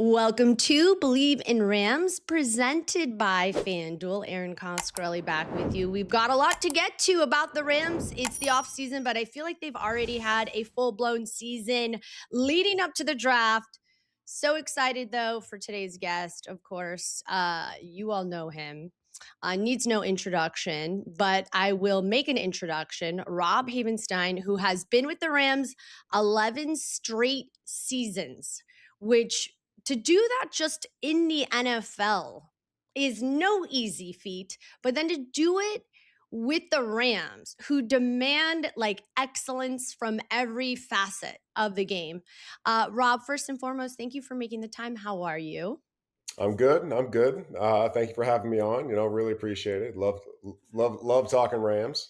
Welcome to Believe in Rams, presented by FanDuel. Erin Coscarelli back with you. We've got a lot to get to about the Rams. It's the offseason, but I feel like they've already had a full-blown season leading up to the draft. So excited, though, for today's guest, of course. You all know him. Needs no introduction, but I will make an introduction. Rob Havenstein, who has been with the Rams 11 straight seasons, which to do that just in the NFL is no easy feat, but then to do it with the Rams, who demand like excellence from every facet of the game. Rob, first and foremost, thank you for making the time. How are you? I'm good. I'm good. Thank you for having me on. Really appreciate it. Love talking Rams.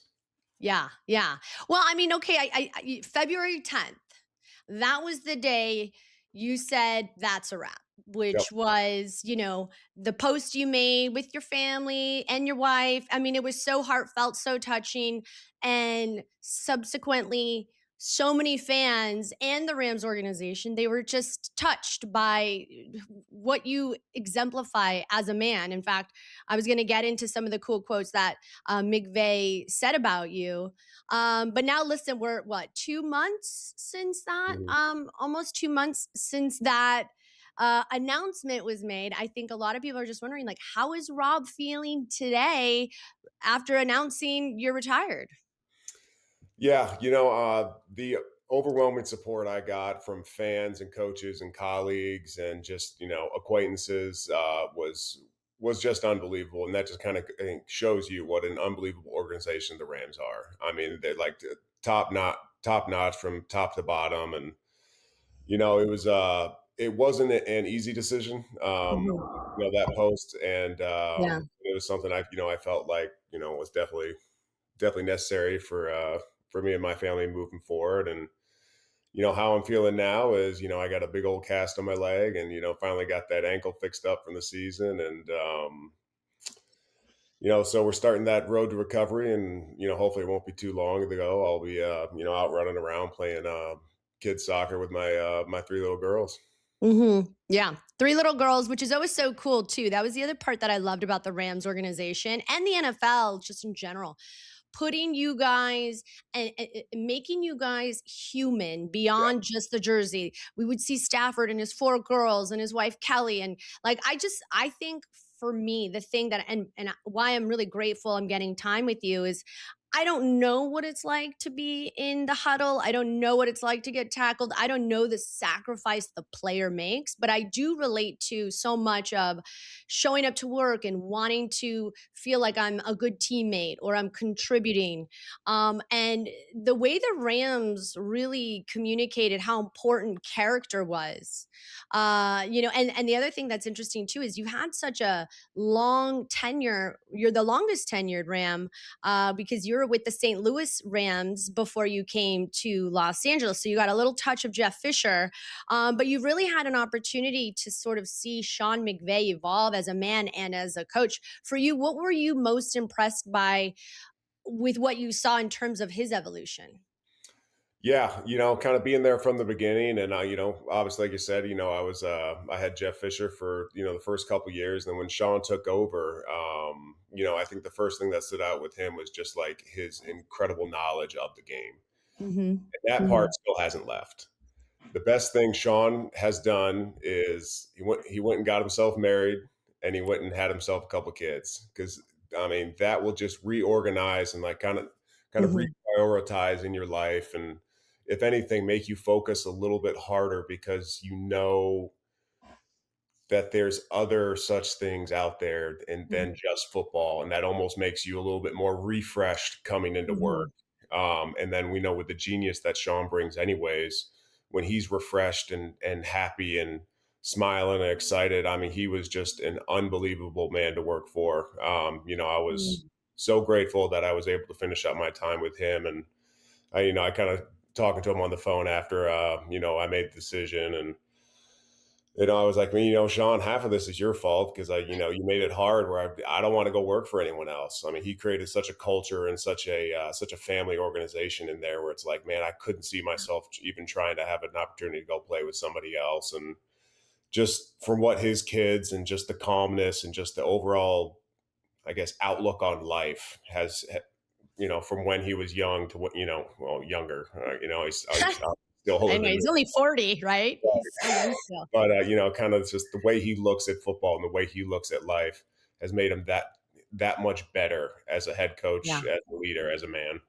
Yeah, yeah. Well, I mean, okay, February 10th, that was the day you said that's a wrap, Yep. which was, the post you made with your family and your wife. I mean, it was so heartfelt, so touching. And subsequently, so many fans and the Rams organization, they were just touched by what you exemplify as a man. In fact, I was going to get into some of the cool quotes that McVay said about you. But now, listen, we're 2 months since that? Mhm. Almost 2 months since that announcement was made. I think a lot of people are just wondering, like, how is Rob feeling today after announcing you're retired? Yeah. The overwhelming support I got from fans and coaches and colleagues and just acquaintances was just unbelievable, and that just kind of shows you what an unbelievable organization the Rams are. I mean, they're like top notch from top to bottom, and it wasn't an easy decision. Mhm. That post, and Yeah. it was something I felt like was definitely necessary for me and my family moving forward. And how I'm feeling now is I got a big old cast on my leg, and finally got that ankle fixed up from the season, and so we're starting that road to recovery, and hopefully it won't be too long to go. I'll be out running around playing kids soccer with my three little girls. Yeah. Three little girls, which is always so cool, too. That was the other part that I loved about the Rams organization and the NFL just in general. Putting you guys and making you guys human Yeah. beyond just the jersey. We would see Stafford and his four girls and his wife Kelly, and like I think for me the thing that and why I'm really grateful I'm getting time with you is I don't know what it's like to be in the huddle. I don't know what it's like to get tackled. I don't know the sacrifice the player makes, but I do relate to so much of showing up to work and wanting to feel like I'm a good teammate or I'm contributing. And the way the Rams really communicated how important character was, and the other thing that's interesting too is you had such a long tenure. You're the longest tenured Ram because you were with the St. Louis Rams before you came to Los Angeles. So you got a little touch of Jeff Fisher, but you really had an opportunity to sort of see Sean McVay evolve as a man and as a coach. For you, what were you most impressed by with what you saw in terms of his evolution? Yeah, kind of being there from the beginning, and obviously, like you said, I had Jeff Fisher for the first couple years, and then when Sean took over, I think the first thing that stood out with him was just like his incredible knowledge of the game, Mm-hmm. and that part Mm-hmm. still hasn't left. The best thing Sean has done is he went and got himself married, and he went and had himself a couple kids, because I mean that will just reorganize and like kind of Mm-hmm. reprioritize in your life, and if anything make you focus a little bit harder because that there's other such things out there and than just football, and that almost makes you a little bit more refreshed coming into Mm-hmm. work. And then we know with the genius that Sean brings, anyways, when he's refreshed and happy and smiling and excited, I mean, he was just an unbelievable man to work for. I was so grateful that I was able to finish up my time with him, and I kind of talking to him on the phone after, I made the decision, and I was like, Sean, half of this is your fault because you made it hard where I don't want to go work for anyone else. I mean, he created such a culture and such a family organization in there where it's like, man, I couldn't see myself even trying to have an opportunity to go play with somebody else. And just from what his kids and just the calmness and just the overall, I guess, outlook on life has, from when he was young to what, well, younger, he's still I older know than me. he's only 40, right? He's so young still. But, kind of just the way he looks at football and the way he looks at life has made him that much better as a head coach, Yeah. as a leader, as a man.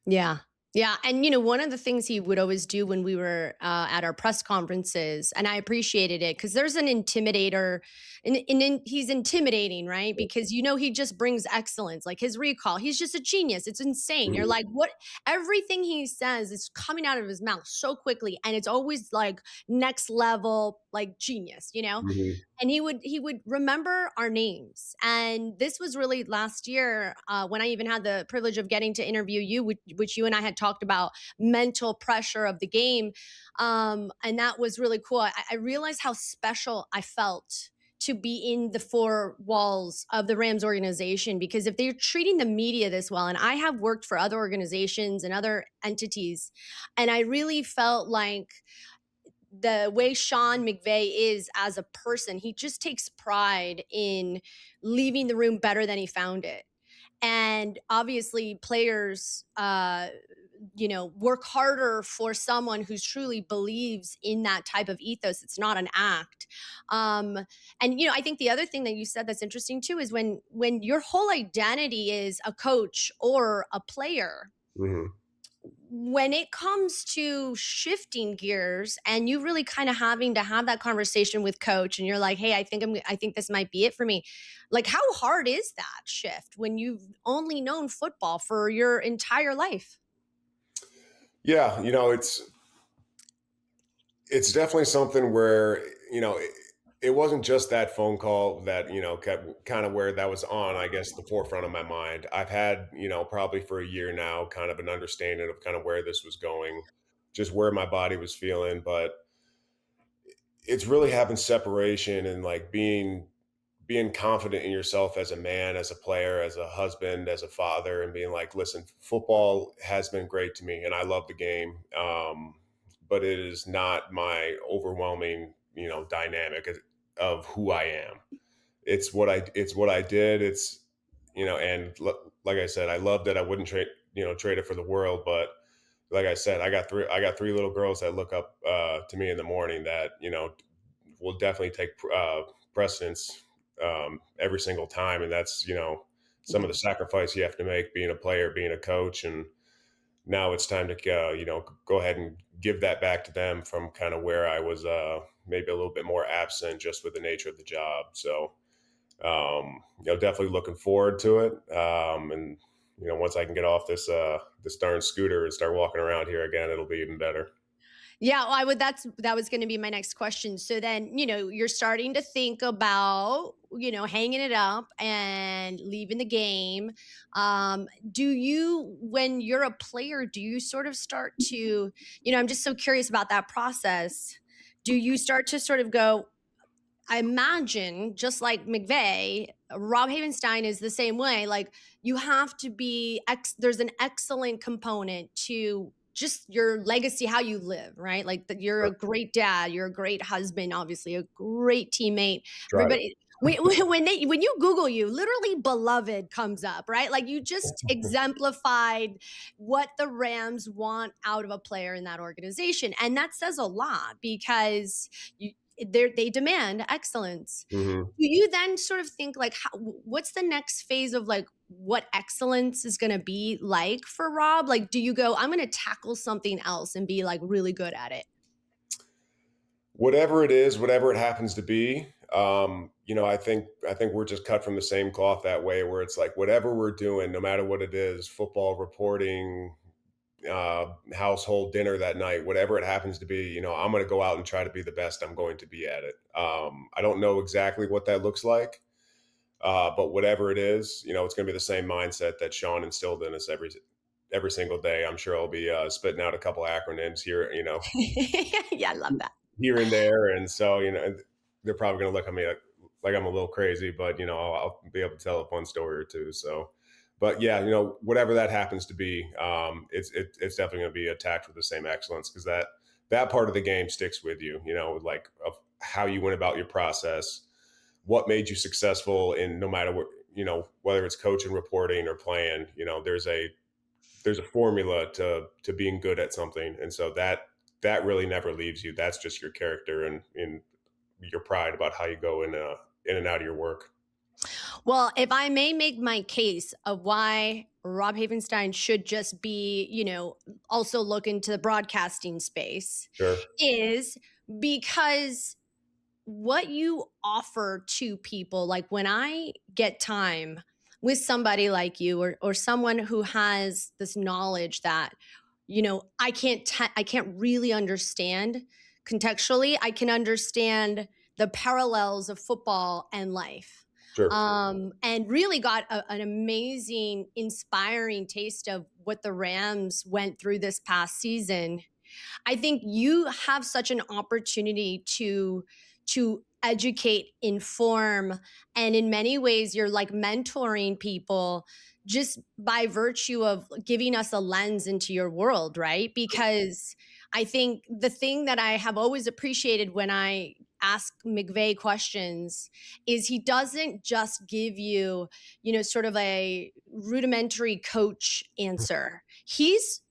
Yeah. Yeah. And, one of the things he would always do when we were at our press conferences, and I appreciated it because there's an intimidator, and he's intimidating, right? Because, he just brings excellence, like his recall. He's just a genius. It's insane. You're Mhm, like, what? Everything he says is coming out of his mouth so quickly. And it's always like next level, like genius. mhm, And he would remember our names. And this was really last year when I even had the privilege of getting to interview you, which you and I had talked about mental pressure of the game. And that was really cool. I realized how special I felt to be in the four walls of the Rams organization, because if they're treating the media this well, and I have worked for other organizations and other entities, and I really felt like the way Sean McVay is as a person, he just takes pride in leaving the room better than he found it. And obviously, players, work harder for someone who truly believes in that type of ethos. It's not an act. And I think the other thing that you said that's interesting too is when your whole identity is a coach or a player, mhm. when it comes to shifting gears and you really kind of having to have that conversation with coach, and you're like, hey, I think this might be it for me. Like, how hard is that shift when you've only known football for your entire life? Yeah, it's definitely something where, it wasn't just that phone call that, kept kind of where that was on, I guess, the forefront of my mind. I've had, probably for a year now, kind of an understanding of kind of where this was going, just where my body was feeling. But it's really having separation and like being confident in yourself as a man, as a player, as a husband, as a father, and being like, listen, football has been great to me and I love the game. But it is not my overwhelming, dynamic of who I am. It's what I did. And like I said, I love that. I wouldn't trade it for the world. But like I said, I got three little girls that look up to me in the morning that, will definitely take precedence every single time. And that's, some Yeah. of the sacrifice you have to make being a player, being a coach. And now it's time to, go ahead and give that back to them from kind of where I was maybe a little bit more absent just with the nature of the job. So, definitely looking forward to it. And, once I can get off this darn scooter and start walking around here again, it'll be even better. Yeah, well, that was going to be my next question. So then, you're starting to think about, hanging it up and leaving the game. Do you, when you're a player, do you sort of start to, I'm just so curious about that process. Do you start to sort of go, I imagine, just like McVay, Rob Havenstein is the same way. Like, you have to be there's an excellent component to just your legacy, how you live, right? Like that you're a great dad, you're a great husband, obviously a great teammate. Try to. Everybody when you Google you, literally beloved comes up, right? Like you just exemplified what the Rams want out of a player in that organization. And that says a lot because they demand excellence. Mhm. Do you then sort of think like what's the next phase of like what excellence is going to be like for Rob? Like, do you go, I'm going to tackle something else and be like really good at it? Whatever it is, whatever it happens to be, I think we're just cut from the same cloth that way, where it's like whatever we're doing, no matter what it is, football reporting, household dinner that night, whatever it happens to be, I'm going to go out and try to be the best I'm going to be at it. I don't know exactly what that looks like, but whatever it is, it's going to be the same mindset that Sean instilled in us every single day. I'm sure I'll be spitting out a couple acronyms here, Yeah, I love that. here and there, and so they're probably going to look at me like I'm a little crazy, but I'll be able to tell a fun story or two. So, but yeah, whatever that happens to be, it's definitely going to be attacked with the same excellence because that part of the game sticks with you. Like how you went about your process, what made you successful in no matter what, whether it's coaching, reporting, or playing. There's a formula to being good at something, and so that really never leaves you. That's just your character and your pride about how you go in and out of your work. Well, if I may make my case of why Rob Havenstein should just be, also look into the broadcasting space, Sure. is because what you offer to people, like when I get time with somebody like you, or someone who has this knowledge that, I can't really understand contextually. I can understand the parallels of football and life. Sure. And really got an amazing, inspiring taste of what the Rams went through this past season. I think you have such an opportunity to educate, inform, and in many ways you're like mentoring people just by virtue of giving us a lens into your world, right? Because I think the thing that I have always appreciated when I ask McVay questions is he doesn't just give you, sort of a rudimentary coach answer. He's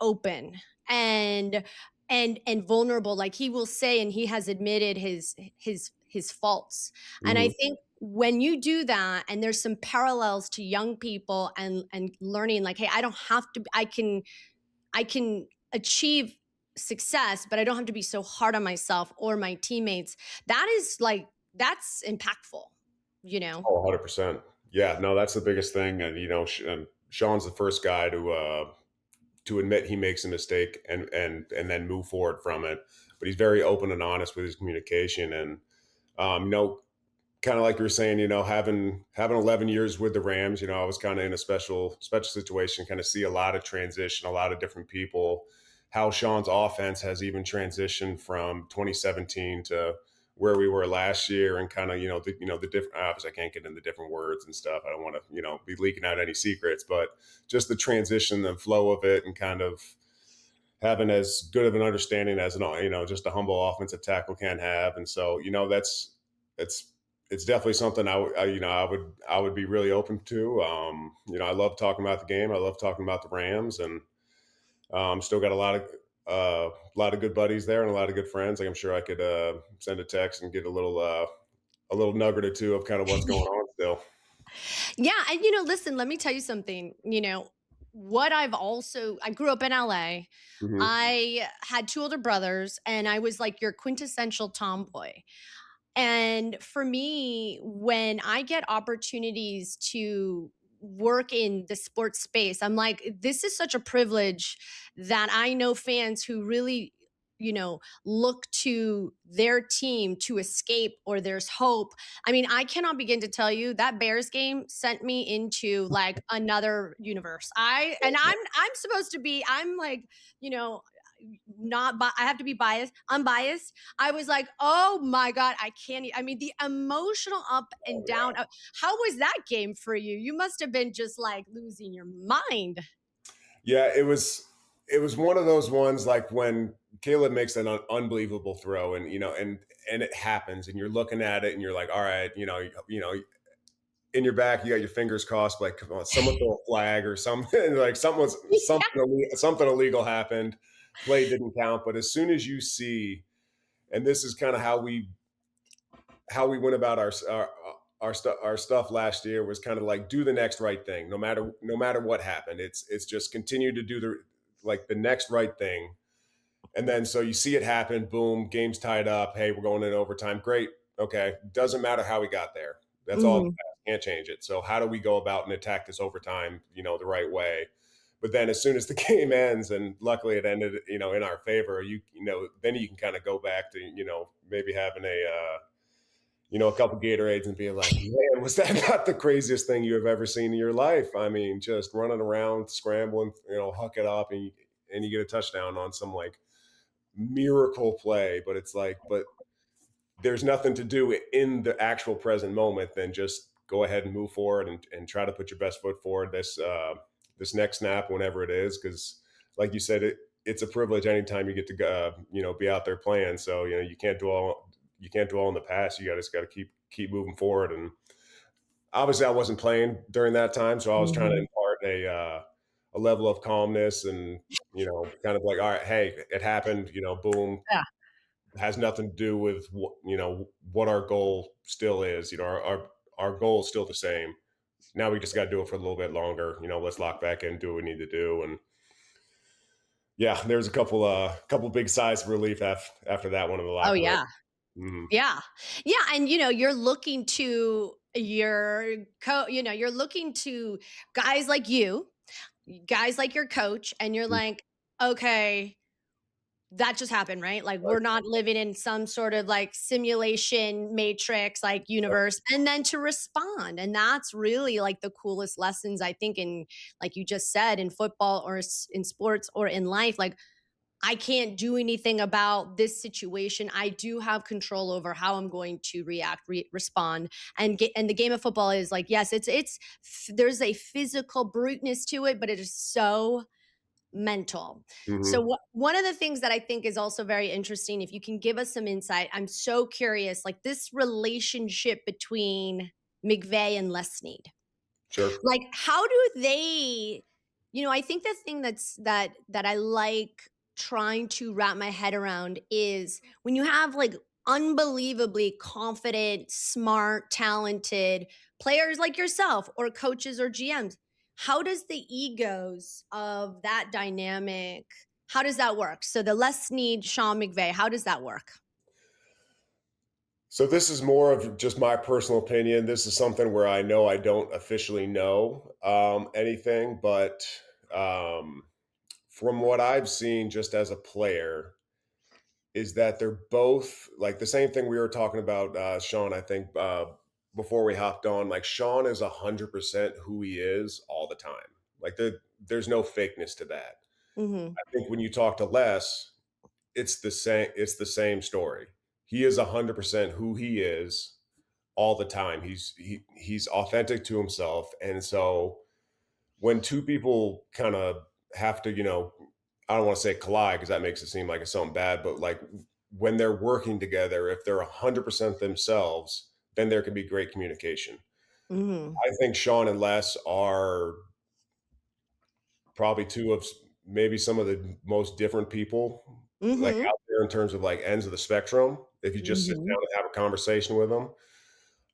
open and and vulnerable, like he will say, and he has admitted his faults. And I Hmm. think when you do that, and there's some parallels to young people and learning, like, hey, I don't have to, I can achieve success, but I don't have to be so hard on myself or my teammates. That is like, that's impactful, you know? Oh, 100%. Yeah, no, that's the biggest thing. And Sean's the first guy to admit he makes a mistake and then move forward from it. But he's very open and honest with his communication. And um, you know, kind of like you were saying, having 11 years with the Rams, I was kind of in a special situation, kind of see a lot of transition, a lot of different people, how Sean's offense has even transitioned from 2017 to where we were last year, and kind of the different. Obviously, I can't get into different words and stuff. I don't want to be leaking out any secrets, but just the transition and flow of it, and kind of having as good of an understanding as just a humble offensive tackle can have. And so that's it's definitely something I would be really open to. I love talking about the game. I love talking about the Rams, and still got a lot of good buddies there and a lot of good friends. Like I'm sure I could send a text and get a little nugget or two of kind of what's going on still. Yeah, and listen, let me tell you something. What I grew up in LA. Hmm. I had two older brothers, and I was like your quintessential tomboy. And for me, when I get opportunities to work in the sports space, I'm like, this is such a privilege that I know fans who really, look to their team to escape, or there's hope. I mean, I cannot begin to tell you that Bears game sent me into like another universe. I'm supposed to be, I'm like, you know, not I have to be biased, unbiased. I was like, oh my God, I can't. I mean, the emotional up and down. How was that game for you? You must have been just like losing your mind. Yeah, it was one of those ones like when Caleb makes an unbelievable throw, and and it happens, and you're looking at it and you're like, all right, in your back you got your fingers crossed, like come on, someone throw a flag or something, like something illegal happened, play didn't count. But as soon as you see, and this is kind of how we went about our stuff last year, was kind of like do the next right thing, no matter what happened. It's just continue to do the next right thing. And then so you see it happen, boom, game's tied up. Hey, we're going in overtime. Great. Okay. Doesn't matter how we got there. That's all. Mhm. Can't change it. So how do we go about and attack this overtime, the right way? But then as soon as the game ends, and luckily it ended, in our favor, then you can kind of go back to, maybe having a couple Gatorades and being like, man, was that not the craziest thing you have ever seen in your life? I mean, just running around, scrambling, huck it up, and you get a touchdown on some like miracle play. But it's like, but there's nothing to do in the actual present moment than just go ahead and move forward, and try to put your best foot forward this next snap, whenever it is. Because like you said, it's a privilege anytime you get to be out there playing. So you can't you can't dwell in the past. You just got to keep moving forward. And obviously, I wasn't playing during that time, so I was trying to Mhm. impart a level of calmness and kind of like, all right, hey, it happened. Boom. Yeah. Has nothing to do with what our goal still is. Our goal is still the same. Now we just got to do it for a little bit longer. Let's lock back in, do what we need to do, and yeah, there's a couple big sighs of relief after that one in the Oh, locker room. yeah. Mhm. Yeah. Yeah, and, you're looking to you're looking to guys like you, guys like your coach, and you're Mm, like, "Okay, that just happened, right? Like, right. we're not living in some sort of, like, simulation matrix, like, universe," and then to respond, and that's really, like, the coolest lessons, I think, in like you just said, in football or in sports or in life, like, I can't do anything about this situation. I do have control over how I'm going to react, respond, and the game of football is like, yes, there's a physical bruteness to it, but it is so mental. So Mhm. one of the things that I think is also very interesting, if you can give us some insight, I'm so curious, like this relationship between McVay and Les Snead. Sure. Like, how do they I think the thing that I like trying to wrap my head around is when you have, like, unbelievably confident, smart, talented players like yourself or coaches or GMs, how does the egos of that dynamic how does that work? So the Les Snead, Sean McVay, how does that work? So this is more of just my personal opinion. This is something where I know I don't officially know anything, but um, from what I've seen, just as a player, is that they're both like the same thing we were talking about, Sean. I think before we hopped on, like Sean is 100% who he is all the time. Like there's no fakeness to that. Mhm. I think when you talk to Les, it's the same. It's the same story. He is 100% who he is all the time. He's authentic to himself, and so when two people kind of have to, I don't want to say collide because that makes it seem like it's something bad, but like when they're working together, if they're 100% themselves, then there can be great communication. Mhm. I think Sean and Les are probably two of maybe some of the most different people like Mhm. out there in terms of like ends of the spectrum. If you just sit Mhm. down and have a conversation with them,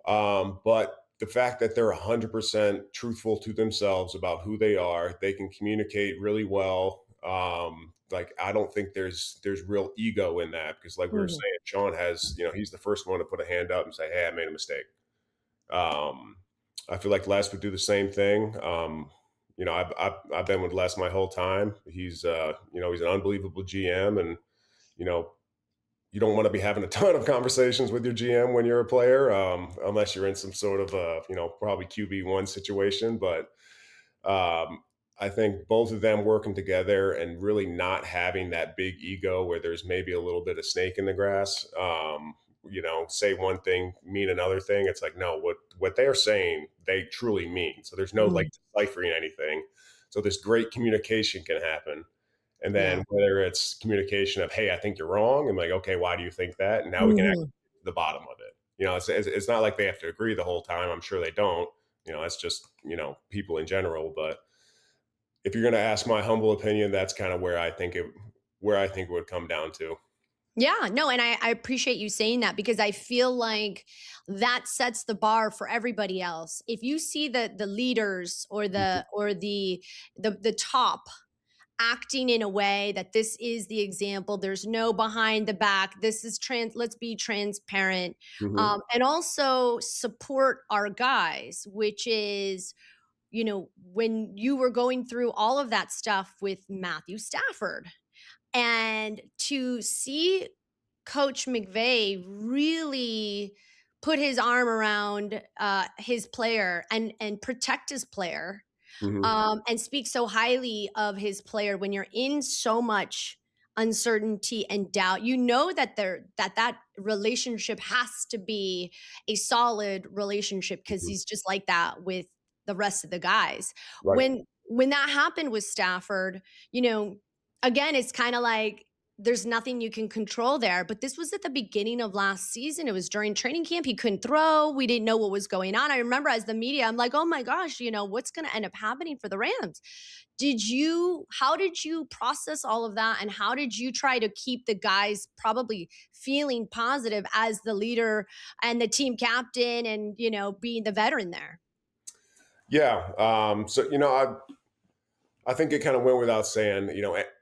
but the fact that they're 100% truthful to themselves about who they are, they can communicate really well. Like I don't think there's real ego in that because, like we were Mhm. saying, Sean has he's the first one to put a hand up and say, "Hey, I made a mistake." Um, I feel like Les would do the same thing. I've been with Les my whole time. He's an unbelievable GM, and you know you don't want to be having a ton of conversations with your GM when you're a player, unless you're in some sort of probably QB1 situation. But um, I think both of them working together and really not having that big ego where there's maybe a little bit of snake in the grass. Say one thing, mean another thing. It's like, no, what they're saying, they truly mean. So there's no like Mhm. deciphering anything. So this great communication can happen. And Yeah. then whether it's communication of, hey, I think you're wrong, and like, okay, why do you think that? And now we can actually Mhm. get to the bottom of it. It's not like they have to agree the whole time. I'm sure they don't. That's just people in general. But if you're going to ask my humble opinion, that's kind of where I think it would come down to. Yeah, no, and I appreciate you saying that because I feel like that sets the bar for everybody else. If you see the leaders or Mhm, the top acting in a way that this is the example, there's no behind the back. This is let's be transparent, mhm, and also support our guys, which is when you were going through all of that stuff with Matthew Stafford and to see Coach McVay really put his arm around his player and protect his player, mhm, and speak so highly of his player when you're in so much uncertainty and doubt. You know that that relationship has to be a solid relationship because mhm. he's just like that with the rest of the guys. Right. When that happened with Stafford, you know, again, it's kind of like there's nothing you can control there. But this was at the beginning of last season. It was during training camp. He couldn't throw. We didn't know what was going on. I remember as the media, I'm like, oh my gosh, what's going to end up happening for the Rams? How did you process all of that? And how did you try to keep the guys probably feeling positive as the leader and the team captain and, being the veteran there? Yeah. So I think it kind of went without saying.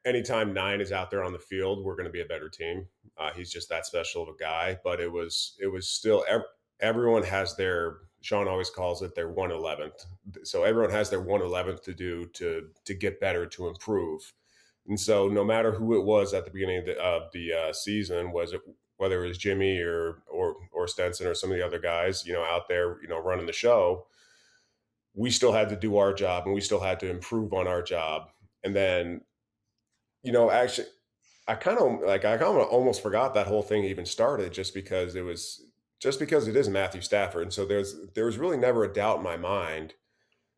Anytime Nine is out there on the field, we're going to be a better team. He's just that special of a guy. But it was still everyone has their. Sean always calls it their 111th. So everyone has their 111th to do to get better, to improve. And so no matter who it was at the beginning of the season, was it whether it was Jimmy or Stenson or some of the other guys, out there, running the show, we still had to do our job and we still had to improve on our job. And then, actually, I kind of almost forgot that whole thing even started, just because it is Matthew Stafford. And so there was really never a doubt in my mind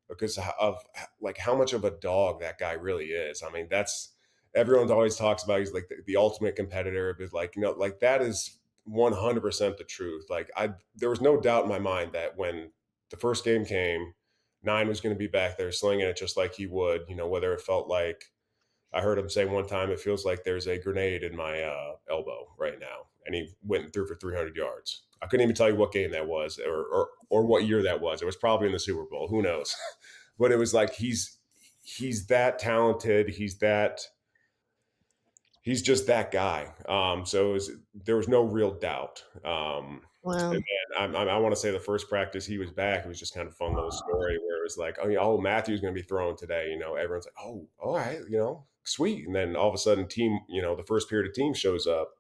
because of like how much of a dog that guy really is. I mean, that's everyone always talks about. He's like the ultimate competitor, but like like that is 100% the truth. Like there was no doubt in my mind that when the first game came, Nine was going to be back there slinging it just like he would. Whether it felt like I heard him say one time, it feels like there's a grenade in my elbow right now, and he went and threw for 300 yards. I couldn't even tell you what game that was or what year that was. It was probably in the Super Bowl. Who knows? But it was like he's that talented. He's just that guy. There was no real doubt. And Wow. then I want to say the first practice he was back, it was just kind of a fun little story where it was like, oh, yeah, oh, Matthew's going to be throwing today. Everyone's like, oh, all right, sweet. And then all of a sudden, the first period of team shows up.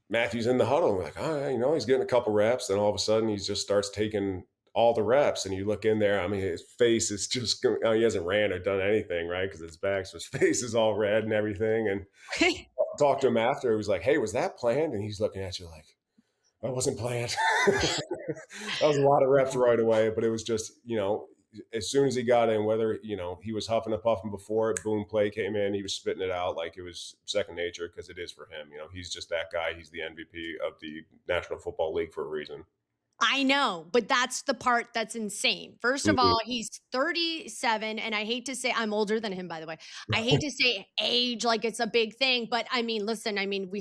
Matthew's in the huddle. And we're like, all right, he's getting a couple reps. Then all of a sudden, he just starts taking all the reps. And you look in there, I mean, his face is just, he hasn't ran or done anything, right? Because his back, so his face is all red and everything. And talked to him after. He was like, hey, was that planned? And he's looking at you like, that wasn't planned. That was a lot of reps right away, but it was just, as soon as he got in, whether, he was huffing and puffing before it, boom, play came in, he was spitting it out like it was second nature because it is for him. He's just that guy. He's the MVP of the National Football League for a reason. I know, but that's the part that's insane. First of Mhm. all, he's 37, and I hate to say I'm older than him, by the way. I hate to say age like it's a big thing, but I mean, listen, I mean,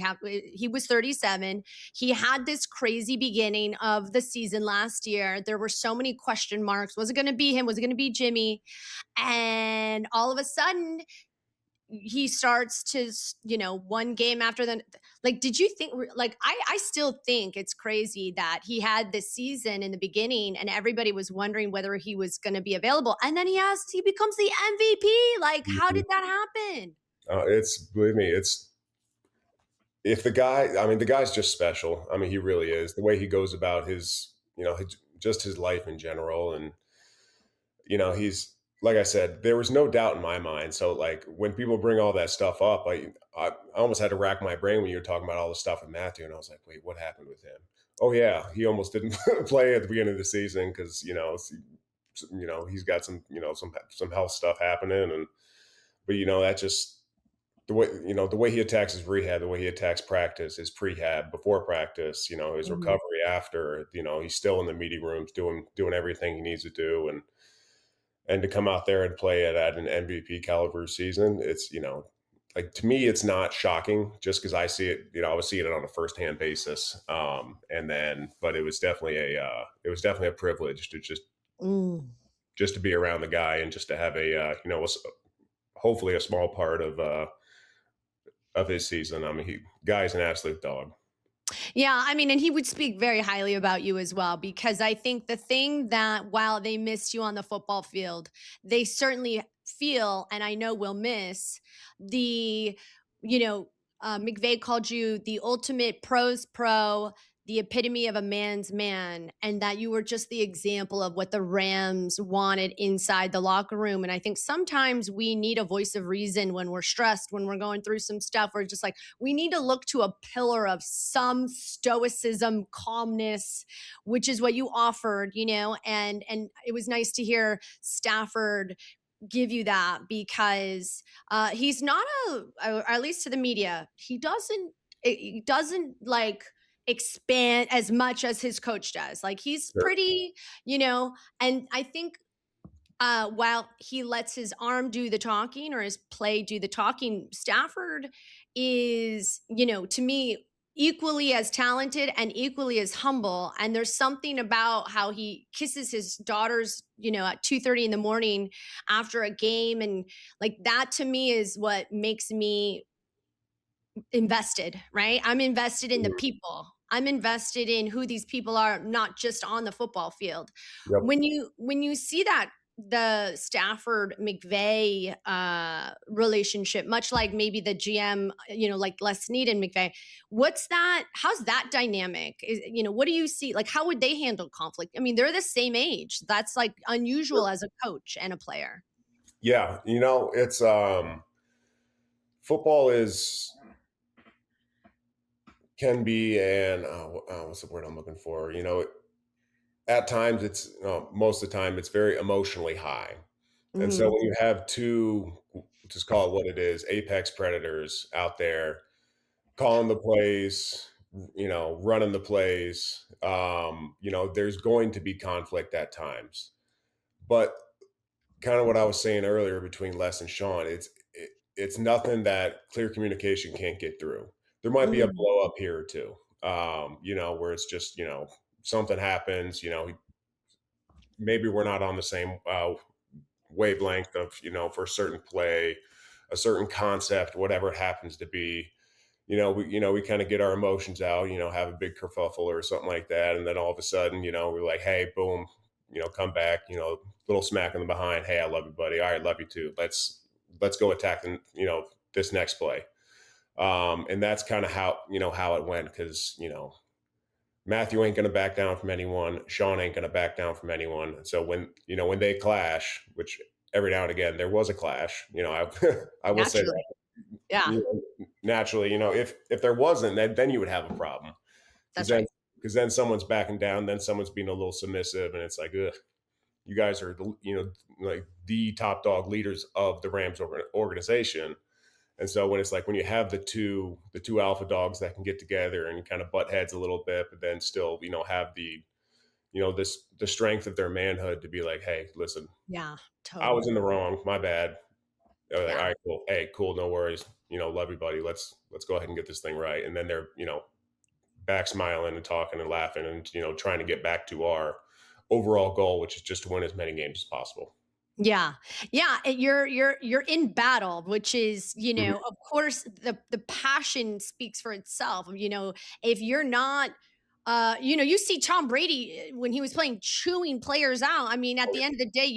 he was 37. He had this crazy beginning of the season last year. There were so many question marks. Was it going to be him? Was it going to be Jimmy? And all of a sudden, he starts to one game after the like did you think like I still think it's crazy that he had this season in the beginning and everybody was wondering whether he was going to be available, and then he becomes the MVP. Like, how Mhm. did that happen? It's believe me, it's if the guy. I mean, the guy's just special. I mean, he really is. The way he goes about just his life in general, and he's like I said, there was no doubt in my mind. So like when people bring all that stuff up, I almost had to rack my brain when you were talking about all the stuff with Matthew, and I was like, wait, what happened with him? Oh yeah, he almost didn't play at the beginning of the season because he's got some health stuff happening, and but that just the way he attacks his rehab, the way he attacks practice, his prehab before practice, his Mhm. recovery after, he's still in the meeting rooms doing everything he needs to do, and to come out there and play it at an MVP caliber season, it's like to me, it's not shocking just because I see it. I was seeing it on a firsthand basis, and then, but it was definitely a privilege to Mm. just to be around the guy and just to have hopefully a small part of his season. I mean, guy's an absolute dog. Yeah, I mean, and he would speak very highly about you as well, because I think the thing that while they missed you on the football field, they certainly feel, and I know will miss the, you know, McVay called you the ultimate pros pro, the epitome of a man's man, and that you were just the example of what the Rams wanted inside the locker room. And I think sometimes we need a voice of reason when we're stressed, when we're going through some stuff. We're just like, we need to look to a pillar of some stoicism, calmness, which is what you offered, and it was nice to hear Stafford give you that because he's not or at least to the media, he doesn't like expand as much as his coach does. Like he's Sure. pretty, and I think while he lets his arm do the talking or his play do the talking, Stafford is, to me, equally as talented and equally as humble. And there's something about how he kisses his daughters, at 2:30 in the morning after a game. And like that to me is what makes me invested, right? I'm invested in the Mhm. people. I'm invested in who these people are, not just on the football field. Yep. When you see that the Stafford McVay relationship, much like maybe the GM, like Les Snead and McVay, what's that? How's that dynamic? What do you see? Like, how would they handle conflict? I mean, they're the same age. That's like unusual as a coach and a player. Yeah, it's football is can be an what's the word I'm looking for? At times it's most of the time it's very emotionally high. And so Hmm. when you have two, just call it what it is, apex predators out there calling the plays, running the plays, there's going to be conflict at times. But kind of what I was saying earlier between Les and Sean, it's nothing that clear communication can't get through. There might be a Hmm. blow up here or two, where it's just something happens. Maybe we're not on the same wavelength of for a certain play, a certain concept, whatever it happens to be. We kind of get our emotions out, have a big kerfuffle or something like that, and then all of a sudden, we're like, hey, boom, come back, little smack in the behind. Hey, I love you, buddy. All right, love you too. Let's go attack this next play. And that's kind of how it went because Matthew ain't going to back down from anyone. Sean ain't going to back down from anyone. So when they clash, which every now and again there was a clash, I I will say Naturally. that Yeah, naturally, if there wasn't, then you would have a problem because that's then right. someone's backing down, then someone's being a little submissive, and it's like, ugh, you guys are like the top dog leaders of the Rams organization. And so when it's like when you have the two alpha dogs that can get together and kind of butt heads a little bit, but then still have the strength of their manhood to be like, hey, listen, Yeah, I was totally. in the wrong, my bad. They're like, all Yeah. right, cool, hey, cool, no worries, love you, buddy. Let's go ahead and get this thing right. And then they're back smiling and talking and laughing and trying to get back to our overall goal, which is just to win as many games as possible. Yeah. Yeah, you're in battle, which is, Mhm. of course the passion speaks for itself. If you're not you see Tom Brady when he was playing chewing players out. I mean, at Oh, the end of the day,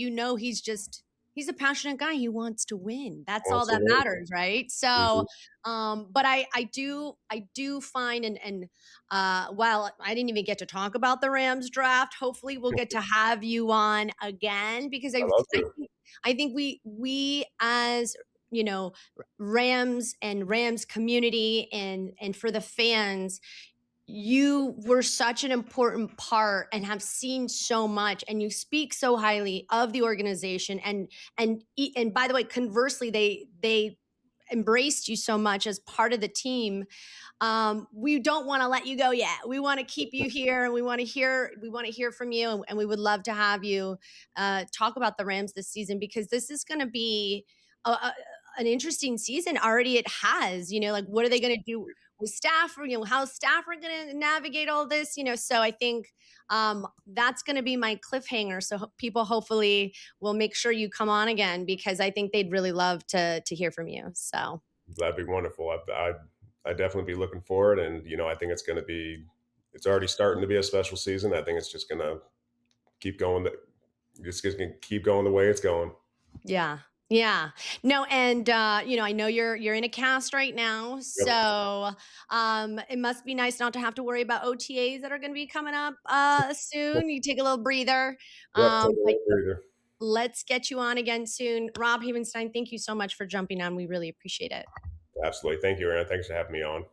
he's a passionate guy. He wants to win. That's all wants to that win. matters, right? So, Mhm. but I do find and while I didn't even get to talk about the Rams draft, hopefully we'll get to have you on again because I love I to. think I think we as Rams and Rams community and for the fans, you were such an important part and have seen so much and you speak so highly of the organization and by the way, conversely, they embraced you so much as part of the team. We don't want to let you go yet. We want to keep you here, and we want to hear from you, and we would love to have you talk about the Rams this season because this is going to be an interesting season. Already, it has. Like what are they going to do with Stafford? How's Stafford going to navigate all this? So I think that's going to be my cliffhanger. So people hopefully will make sure you come on again because I think they'd really love to hear from you. So. That'd be wonderful. I'd definitely be looking forward, and I think it's going to be. It's already starting to be a special season. I think it's just going to keep going. It's just going to keep going the way it's going. Yeah. Yeah. No, and I know you're in a cast right now. Yep. So it must be nice not to have to worry about OTAs that are gonna be coming up soon. You take a little breather. Yep. Take a But little breather. let's get you on again soon. Rob Havenstein, thank you so much for jumping on. We really appreciate it. Absolutely. Thank you, Aaron. Thanks for having me on.